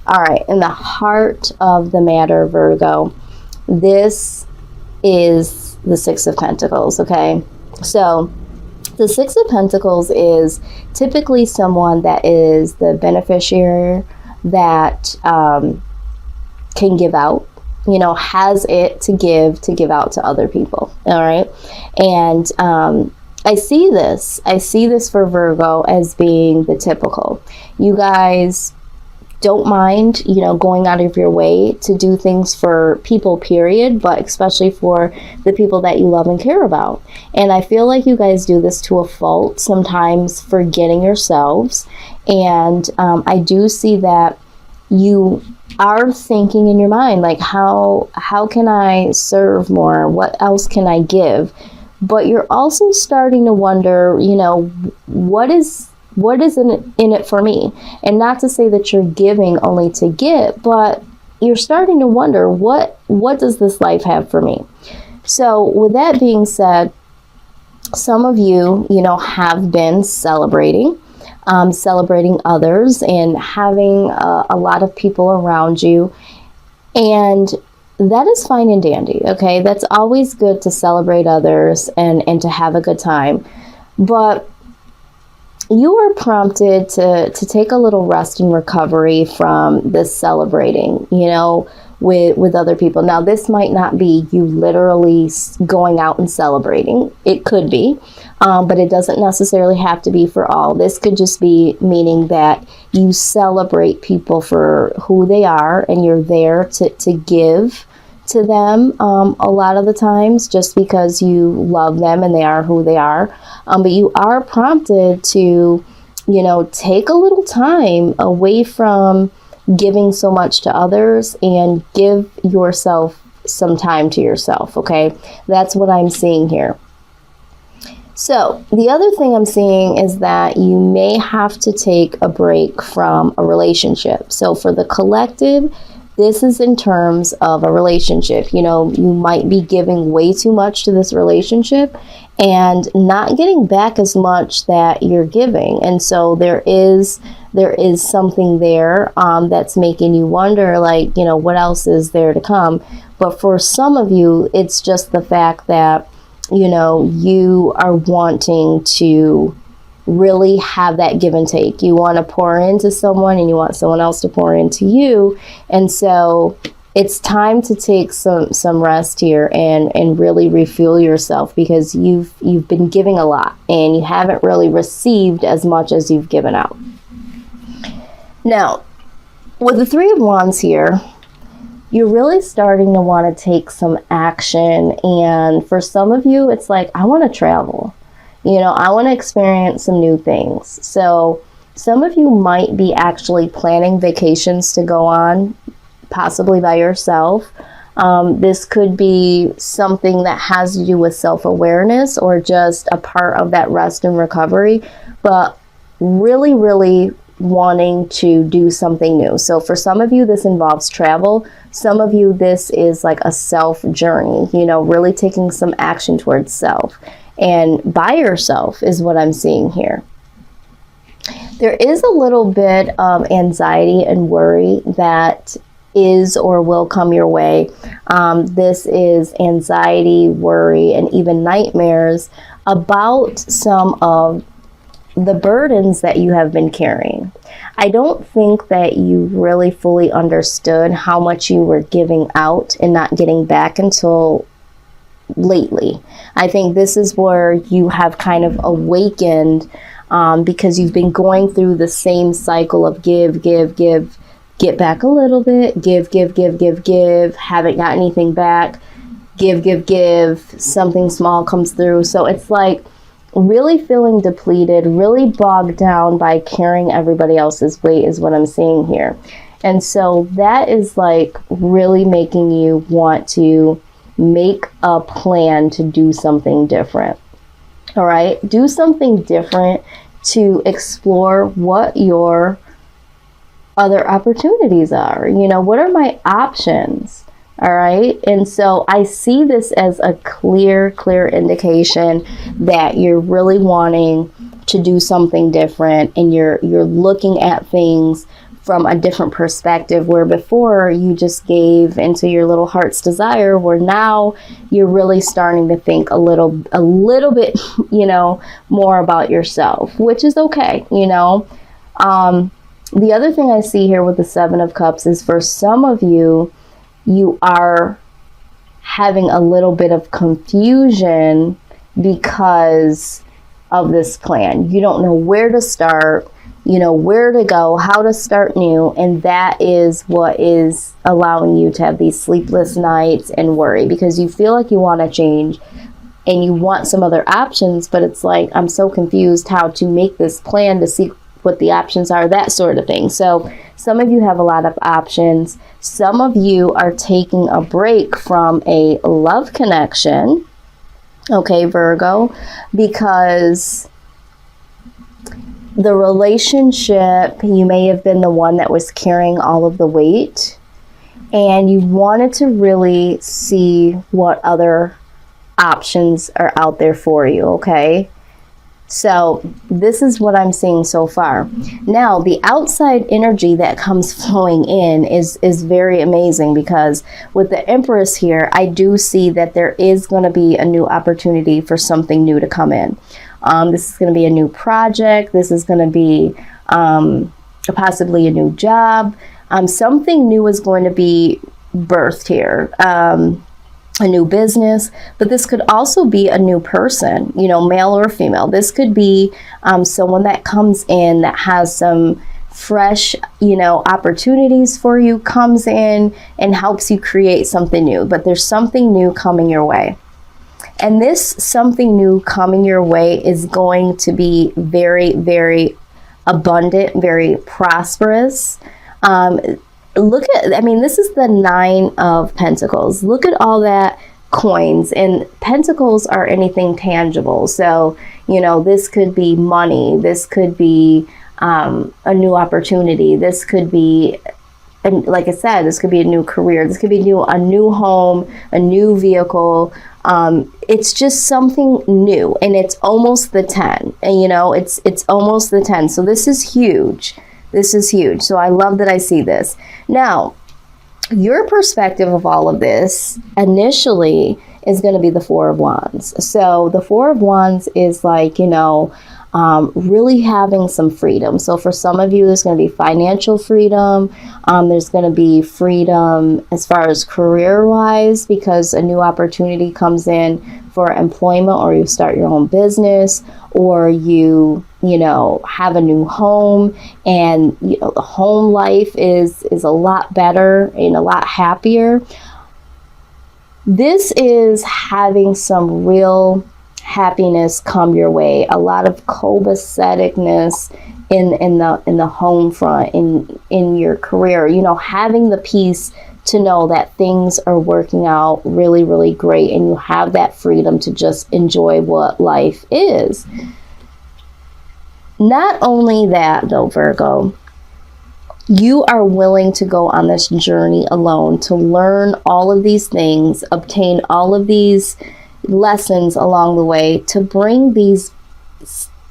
All right, in the heart of the matter, Virgo, this is the Six of Pentacles, okay? So the Six of Pentacles is typically someone that is the beneficiary, that can give out, has it to give out to other people. All right. And I see this for Virgo as being the typical. You guys don't mind, going out of your way to do things for people, period, but especially for the people that you love and care about. And I feel like you guys do this to a fault, sometimes forgetting yourselves. And I do see that you are thinking in your mind, like, how can I serve more? What else can I give? But you're also starting to wonder, what is in it for me? And not to say that you're giving only to get, but you're starting to wonder, what does this life have for me? So with that being said, some of you, have been celebrating others and having a lot of people around you. And that is fine and dandy, okay? That's always good to celebrate others and to have a good time. But you are prompted to take a little rest and recovery from this celebrating, with other people. Now, this might not be you literally going out and celebrating. It could be, but it doesn't necessarily have to be for all. This could just be meaning that you celebrate people for who they are, and you're there to give to them a lot of the times, just because you love them and they are who they are. But you are prompted to, take a little time away from giving so much to others and give yourself some time to yourself, okay? That's what I'm seeing here. So the other thing I'm seeing is that you may have to take a break from a relationship. So for the collective, this is in terms of a relationship. You might be giving way too much to this relationship and not getting back as much that you're giving. And so there is something there that's making you wonder, like, what else is there to come? But for some of you, it's just the fact that, you are wanting to really have that give and take. You want to pour into someone and you want someone else to pour into you. And so it's time to take some rest here and really refuel yourself, because you've been giving a lot and you haven't really received as much as you've given out. Now, with the Three of Wands here, you're really starting to want to take some action. And for some of you, it's like, I want to travel. I want to experience some new things. So some of you might be actually planning vacations to go on, possibly by yourself. This could be something that has to do with self-awareness or just a part of that rest and recovery, but really, really wanting to do something new. So for some of you, this involves travel. Some of you, this is like a self journey, really taking some action towards self. And by yourself is what I'm seeing here. There is a little bit of anxiety and worry that is or will come your way. This is anxiety, worry, and even nightmares about some of the burdens that you have been carrying. I don't think that you really fully understood how much you were giving out and not getting back until lately. I think this is where you have kind of awakened, because you've been going through the same cycle of give, get back a little bit, give, haven't got anything back, give, something small comes through. So it's like really feeling depleted, really bogged down by carrying everybody else's weight is what I'm seeing here. And so that is like really making you want to make a plan to do something different. All right, do something different to explore what your other opportunities are. What are my options? All right. And so I see this as a clear indication that you're really wanting to do something different, and you're looking at things from a different perspective, where before you just gave into your little heart's desire, where now you're really starting to think a little bit, you know, more about yourself, which is okay, you know. The other thing I see here with the Seven of Cups is, for some of you, you are having a little bit of confusion because of this plan. You don't know where to start, you know, where to go, how to start new. And that is what is allowing you to have these sleepless nights and worry, because you feel like you want to change and you want some other options, but it's like, I'm so confused how to make this plan, to see what the options are, that sort of thing. So some of you have a lot of options. Some of you are taking a break from a love connection, okay, Virgo, because the relationship, you may have been the one that was carrying all of the weight, and you wanted to really see what other options are out there for you, okay? So this is what I'm seeing so far. Now, the outside energy that comes flowing in is very amazing, because with the Empress here, I do see that there is going to be a new opportunity for something new to come in. This is going to be a new project. This is going to be possibly a new job. Something new is going to be birthed here. A new business, but this could also be a new person, you know, male or female. This could be someone that comes in that has some fresh, you know, opportunities for you, comes in and helps you create something new. But there's something new coming your way. And this something new coming your way is going to be very, very abundant, very prosperous. Look at, I mean, this is the Nine of Pentacles. Look at all that coins, and pentacles are anything tangible. So, you know, this could be money. This could be a new opportunity. This could be, and like I said, this could be a new career. This could be a new home, a new vehicle. It's just something new, and it's almost the 10. And, you know, it's almost the 10. So this is huge. This is huge. So I love that I see this. Now, your perspective of all of this initially is going to be the Four of Wands. So the Four of Wands is like, you know, really having some freedom. So for some of you, there's going to be financial freedom. There's going to be freedom as far as career-wise, because a new opportunity comes in for employment, or you start your own business, or you know, have a new home, and, you know, the home life is a lot better and a lot happier. This is having some real happiness come your way. A lot of copaceticness in the home front, in your career, you know, having the peace to know that things are working out really, really great, and you have that freedom to just enjoy what life is. Not only that, though, Virgo, you are willing to go on this journey alone, to learn all of these things, obtain all of these lessons along the way, to bring these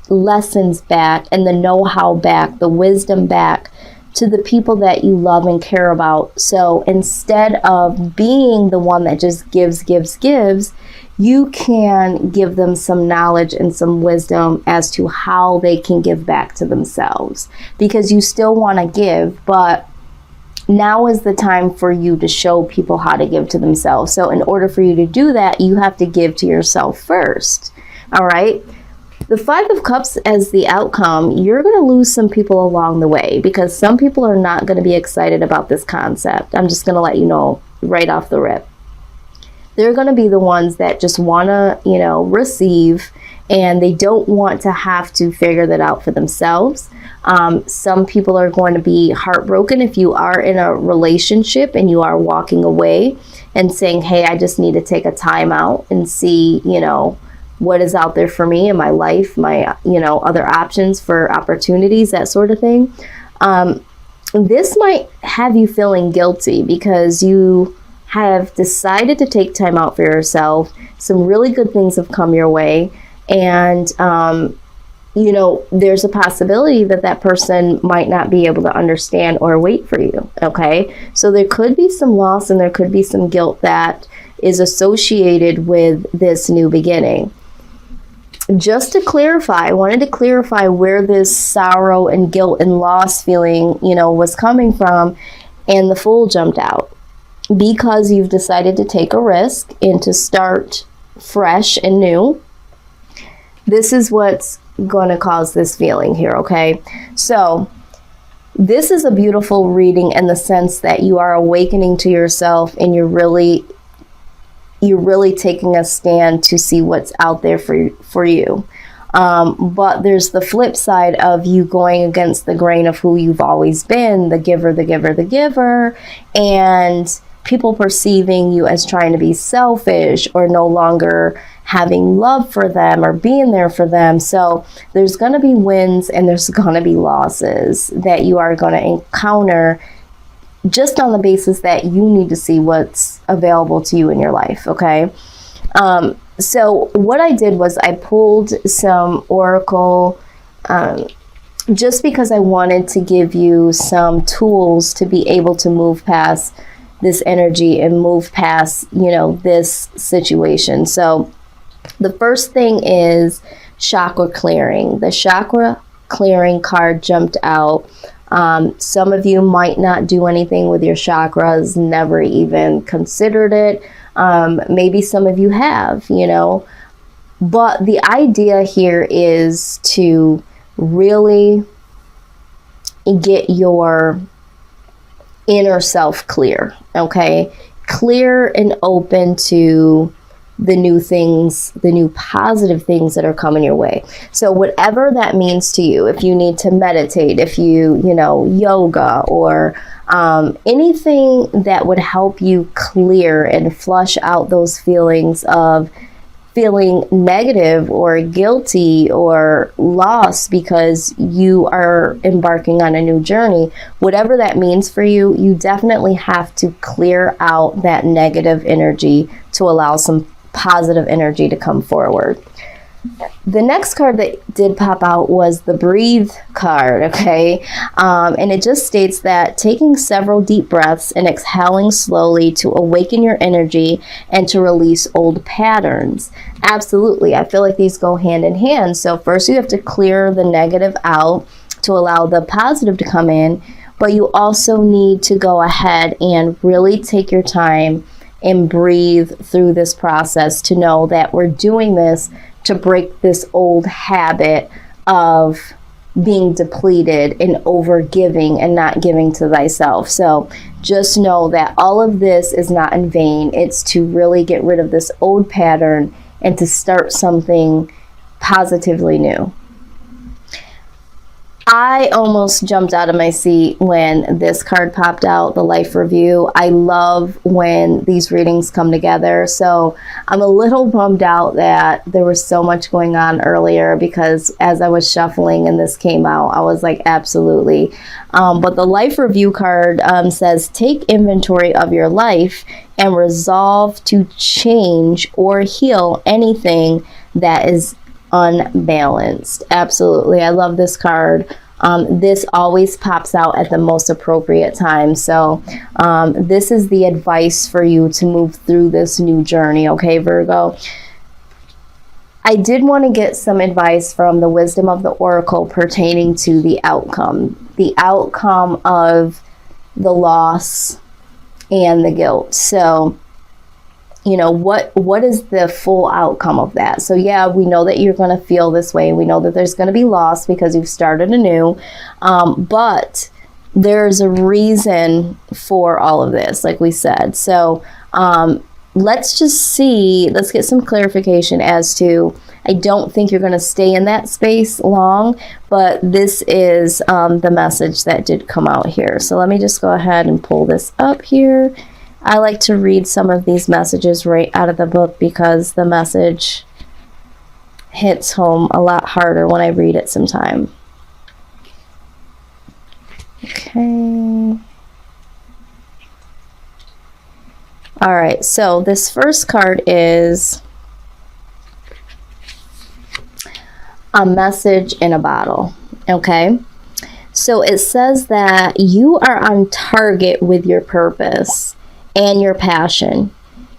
lessons back and the know-how back, the wisdom back to the people that you love and care about. So instead of being the one that just gives, you can give them some knowledge and some wisdom as to how they can give back to themselves, because you still want to give, but now is the time for you to show people how to give to themselves. So in order for you to do that, you have to give to yourself first. All right. The Five of Cups as the outcome, you're going to lose some people along the way, because some people are not going to be excited about this concept. I'm just going to let you know right off the rip. They're going to be the ones that just want to, you know, receive, and they don't want to have to figure that out for themselves. Some people are going to be heartbroken if you are in a relationship and you are walking away and saying, hey, I just need to take a time out and see, you know, what is out there for me in my life, my, you know, other options for opportunities, that sort of thing. This might have you feeling guilty because you have decided to take time out for yourself. Some really good things have come your way, and you know, there's a possibility that that person might not be able to understand or wait for you, okay? So there could be some loss and there could be some guilt that is associated with this new beginning. Just to clarify, I wanted to clarify where this sorrow and guilt and loss feeling, you know, was coming from, and the Fool jumped out. Because you've decided to take a risk and to start fresh and new, this is what's going to cause this feeling here, okay? So this is a beautiful reading in the sense that you are awakening to yourself and you're really taking a stand to see what's out there for you. But there's the flip side of you going against the grain of who you've always been, the giver, the giver, the giver, and people perceiving you as trying to be selfish or no longer having love for them or being there for them. So there's going to be wins and there's going to be losses that you are going to encounter just on the basis that you need to see what's available to you in your life, okay? So what I did was I pulled some oracle just because I wanted to give you some tools to be able to move past this energy and move past, you know, this situation. So the first thing is chakra clearing. The chakra clearing card jumped out. Some of you might not do anything with your chakras, never even considered it. Maybe some of you have, you know, but the idea here is to really get your inner self clear, okay? Clear and open to the new things, the new positive things that are coming your way. So whatever that means to you, if you need to meditate, if you know, yoga or anything that would help you clear and flush out those feelings of feeling negative or guilty or lost because you are embarking on a new journey, whatever that means for you, you definitely have to clear out that negative energy to allow some positive energy to come forward. The next card that did pop out was the Breathe card, okay? And it just states that taking several deep breaths and exhaling slowly to awaken your energy and to release old patterns. Absolutely. I feel like these go hand in hand. So first you have to clear the negative out to allow the positive to come in, but you also need to go ahead and really take your time and breathe through this process to know that we're doing this to break this old habit of being depleted and over giving and not giving to thyself. So just know that all of this is not in vain. It's to really get rid of this old pattern and to start something positively new. I almost jumped out of my seat when this card popped out, the Life Review. I love when these readings come together. So I'm a little bummed out that there was so much going on earlier because as I was shuffling and this came out, I was like, absolutely. But the Life Review card says, take inventory of your life and resolve to change or heal anything that is unbalanced. Absolutely. I love this card. This always pops out at the most appropriate time. So this is the advice for you to move through this new journey. Okay, Virgo. I did want to get some advice from the wisdom of the Oracle pertaining to the outcome of the loss and the guilt. So you know, what is the full outcome of that? So yeah, we know that you're going to feel this way. We know that there's going to be loss because you've started anew. But there's a reason for all of this, like we said. So let's get some clarification as to, I don't think you're going to stay in that space long, but this is the message that did come out here. So let me just go ahead and pull this up here. I like to read some of these messages right out of the book because the message hits home a lot harder when I read it sometime. Okay. All right, so this first card is a message in a bottle, okay? So it says that you are on target with your purpose and your passion.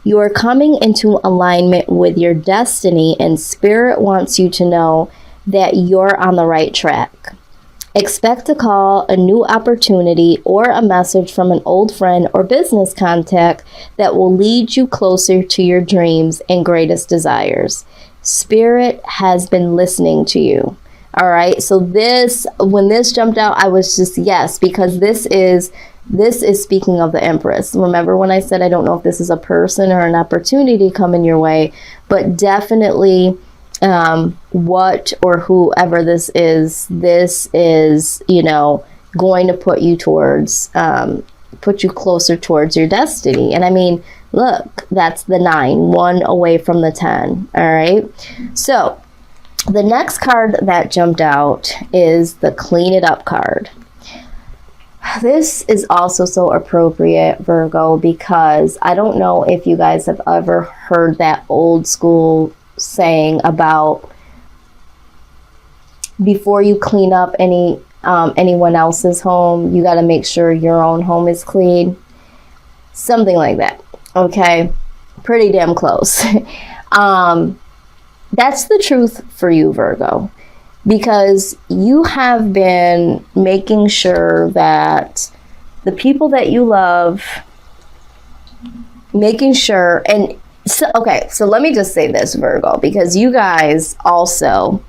You are coming into alignment with your destiny, and Spirit wants you to know that you're on the right track. Expect a call, a new opportunity, or a message from an old friend or business contact that will lead you closer to your dreams and greatest desires. Spirit has been listening to you. All right. So when this jumped out, I was just, yes, because this is speaking of the Empress. Remember when I said I don't know if this is a person or an opportunity coming your way, but definitely what or whoever this is, going to put you closer towards your destiny. And I mean, look, that's the 9, 1 away from the 10. All right. So the next card that jumped out is the Clean It Up card. This is also so appropriate, Virgo, because I don't know if you guys have ever heard that old school saying about before you clean up anyone else's home, you got to make sure your own home is clean. Something like that. Okay. Pretty damn close. That's the truth for you, Virgo, because you have been making sure that the people that you love, making sure, and so, okay, so let me just say this, Virgo, because you guys also,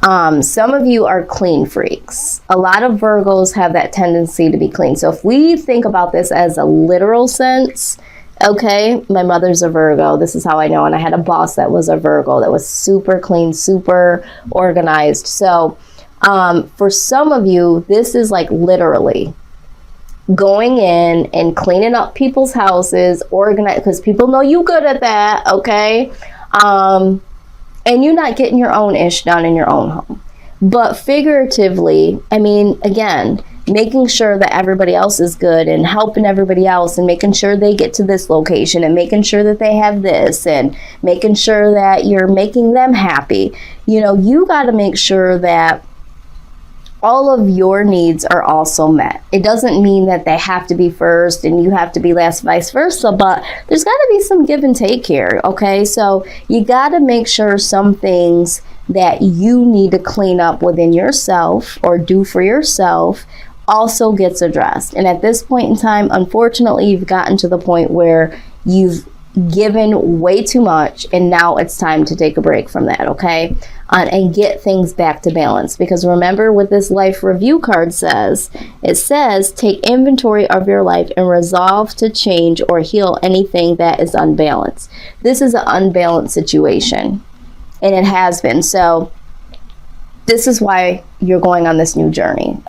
some of you are clean freaks. A lot of Virgos have that tendency to be clean. So if we think about this as a literal sense, okay, my mother's a Virgo. This is how I know. And I had a boss that was a Virgo that was super clean, super organized. So for some of you, this is like literally going in and cleaning up people's houses, organize, because people know you good at that, okay? And you're not getting your own ish done in your own home. But figuratively, I mean, again, making sure that everybody else is good and helping everybody else and making sure they get to this location and making sure that they have this and making sure that you're making them happy. You know, you got to make sure that all of your needs are also met. It doesn't mean that they have to be first and you have to be last, vice versa, but there's got to be some give and take here, okay? So you got to make sure some things that you need to clean up within yourself or do for yourself also gets addressed. And at this point in time, unfortunately, you've gotten to the point where you've given way too much and now it's time to take a break from that, okay? And get things back to balance. Because remember what this life review card says. It says, take inventory of your life and resolve to change or heal anything that is unbalanced. This is an unbalanced situation. And it has been. So this is why you're going on this new journey.